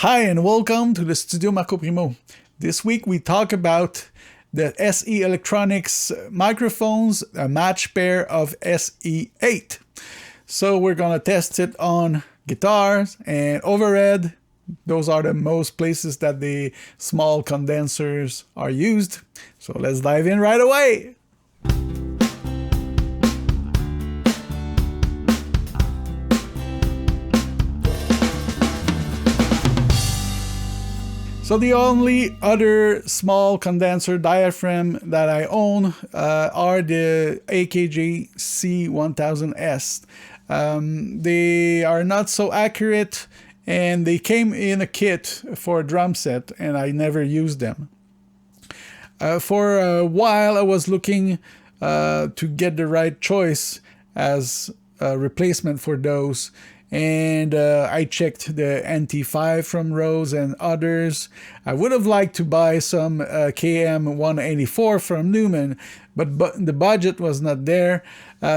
Hi and welcome to the Studio Marco Primeau. This week we talk about the SE Electronics microphones, a match pair of SE8. So we're gonna test it on guitars and overhead. Those are the most places that the small condensers are used. So let's dive in right away. So the only other small condenser diaphragm that I own are the AKG C1000S. They are not so accurate and they came in a kit for a drum set and I never used them. For a while I was looking to get the right choice as a replacement for those. And I checked the NT5 from Rose and others. I would have liked to buy some KM184 from Newman, but the budget was not there.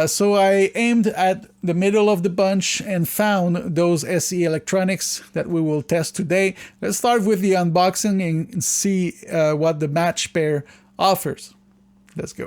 So I aimed at the middle of the bunch and found those SE Electronics that we will test today. Let's start with the unboxing and see what the match pair offers. Let's go.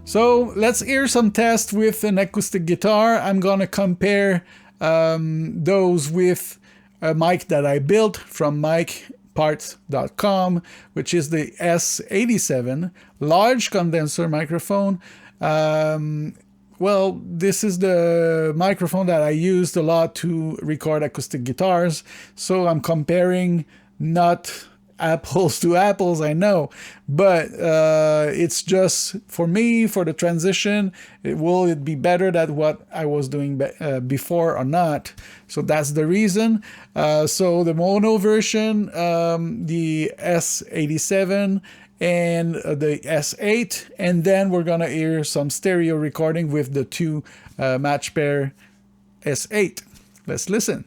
So let's hear some tests with an acoustic guitar. I'm gonna compare those with a mic that I built from micparts.com, which is the S87 large condenser microphone. Well, this is the microphone that I used a lot to record acoustic guitars. So I'm comparing not apples to apples, I know, but it's just for me, for the transition, will it be better than what I was doing before or not? So that's the reason. So the mono version, the S87 and the S8, and then we're gonna hear some stereo recording with the two match pair S8. Let's listen.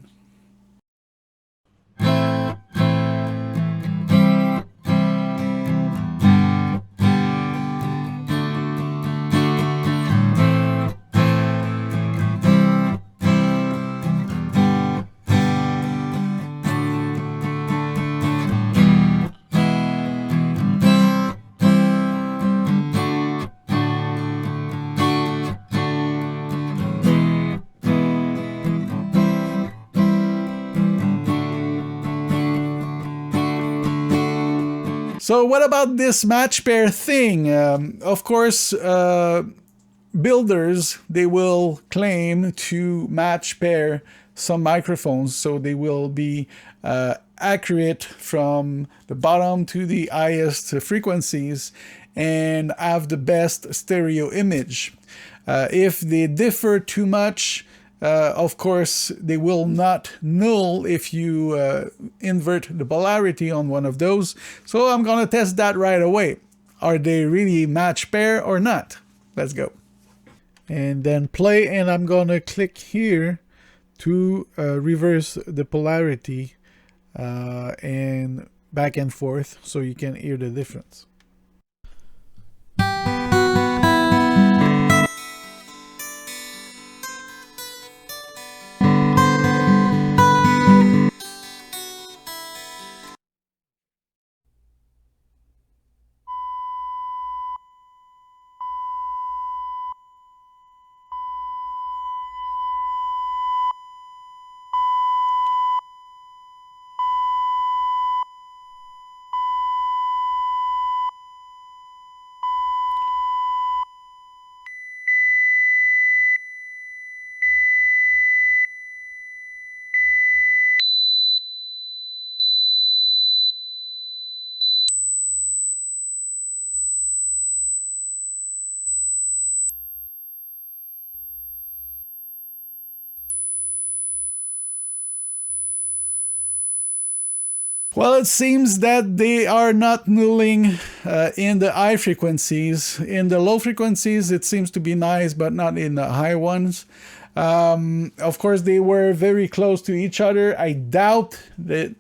So what about this match pair thing? Of course, builders, they will claim to match pair some microphones, so they will be accurate from the bottom to the highest frequencies. and have the best stereo image. If they differ too much, of course, they will not null if you invert the polarity on one of those. So I'm going to test that right away. Are they really match pair or not? Let's go. And then play, and I'm going to click here to reverse the polarity and back and forth so you can hear the difference. Well, it seems that they are not nulling in the high frequencies. In the low frequencies, it seems to be nice, but not in the high ones. Of course, they were very close to each other. I doubt that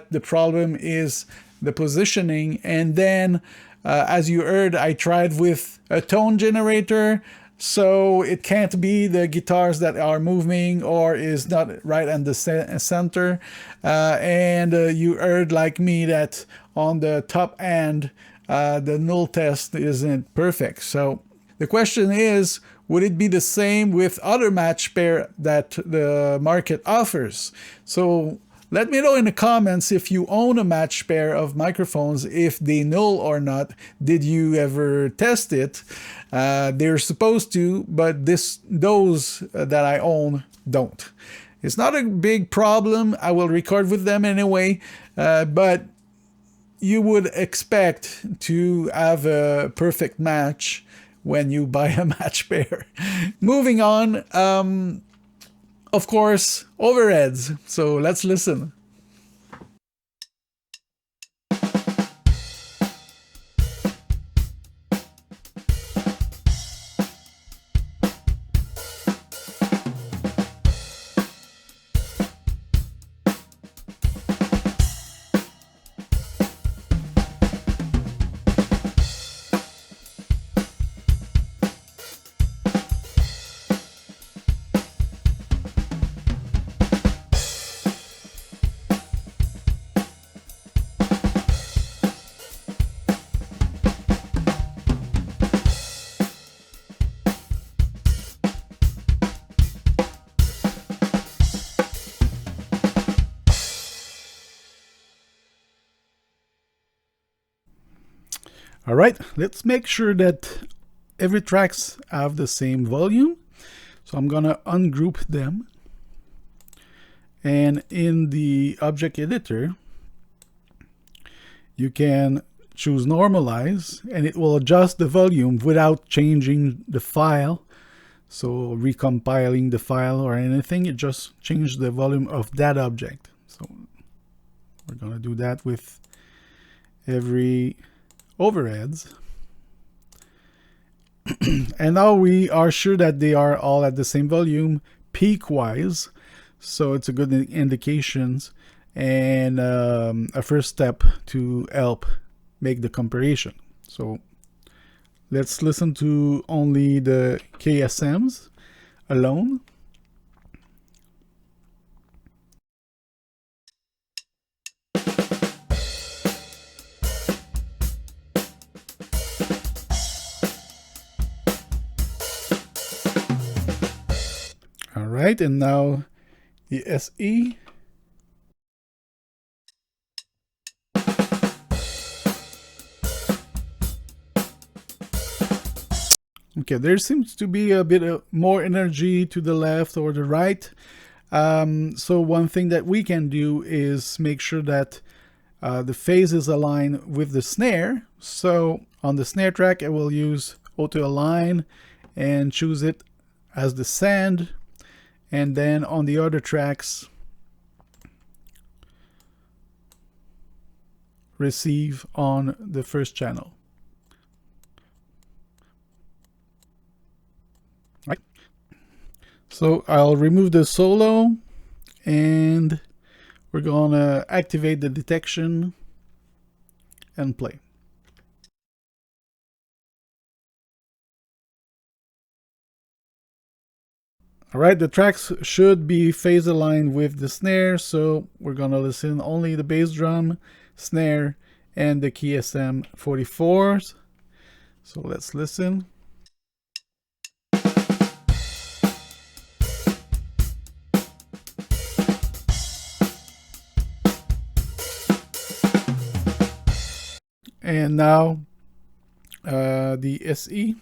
the problem is the positioning. And then, as you heard, I tried with a tone generator. So it can't be the guitars that are moving or is not right in the center. And you heard like me that on the top end, the null test isn't perfect. So the question is, would it be the same with other match pair that the market offers? So let me know in the comments if you own a match pair of microphones, if they null or not. Did you ever test it? They're supposed to, but those that I own don't. It's not a big problem. I will record with them anyway, but you would expect to have a perfect match when you buy a match pair. Moving on, of course, overheads. So let's listen. All right, let's make sure that every tracks have the same volume. So I'm gonna ungroup them. And in the object editor, you can choose normalize, and it will adjust the volume without changing the file. So recompiling the file or anything, it just changes the volume of that object. So we're gonna do that with every overheads. And now we are sure that they are all at the same volume peak wise, so it's a good indications and a first step to help make the comparison. So let's listen to only the KSMs alone. All right, and now the SE. Okay, there seems to be a bit more energy to the left or the right. So one thing that we can do is make sure that the phase is aligned with the snare. So on the snare track, I will use auto align and choose it as the send. And then on the other tracks, receive on the first channel. Right. So I'll remove the solo and we're gonna activate the detection and play. All right, the tracks should be phase aligned with the snare, so we're gonna listen only the bass drum, snare, and the KSM 44s. So let's listen. And now the SE.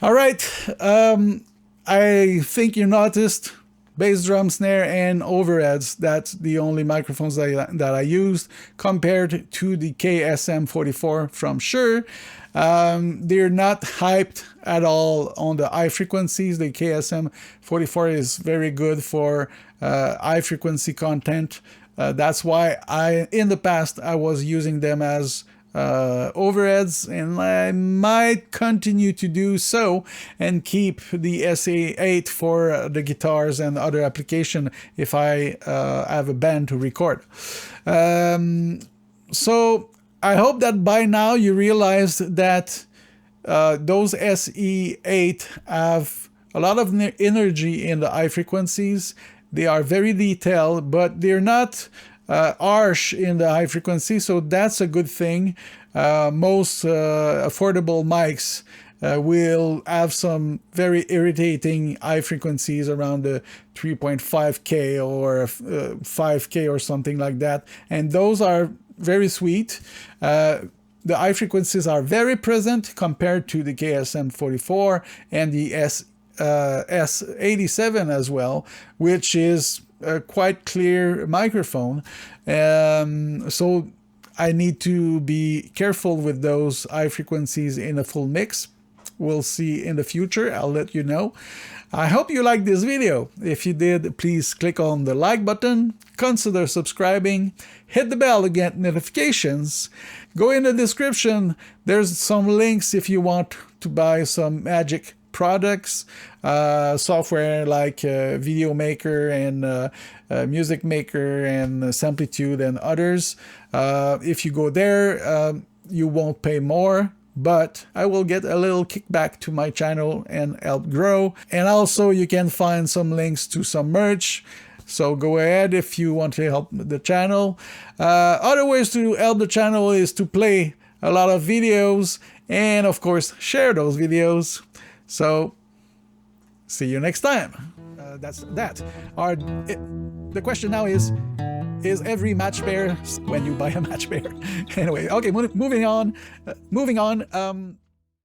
All right, I think you noticed bass drum, snare, and overheads. That's the only microphones that I used compared to the KSM44 from Shure. They're not hyped at all on the high frequencies. The KSM44 is very good for high frequency content. That's why in the past I was using them as overheads, and I might continue to do so and keep the Se8 for the guitars and other application if I have a band to record. So I hope that by now you realized that those Se8 have a lot of energy in the high frequencies. They are very detailed, but they're not harsh in the high frequency, so that's a good thing. Most affordable mics will have some very irritating high frequencies around the 3.5K or 5K or something like that, and those are very sweet. The high frequencies are very present compared to the KSM44 and the S87 as well, which is a quite clear microphone. So I need to be careful with those high frequencies in a full mix. We'll see in the future. I'll let you know. I hope you liked this video. If you did, please click on the like button, consider subscribing, hit the bell to get notifications. Go in the description. There's some links if you want to buy some Magix products, software like Video Maker and Music Maker and Samplitude and others. If you go there, you won't pay more, but I will get a little kickback to my channel and help grow. And also you can find some links to some merch. So go ahead if you want to help the channel. Other ways to help the channel is to play a lot of videos and of course share those videos. So, see you next time. That's that. The question now is every match pair when you buy a match pair? Anyway, okay, moving on.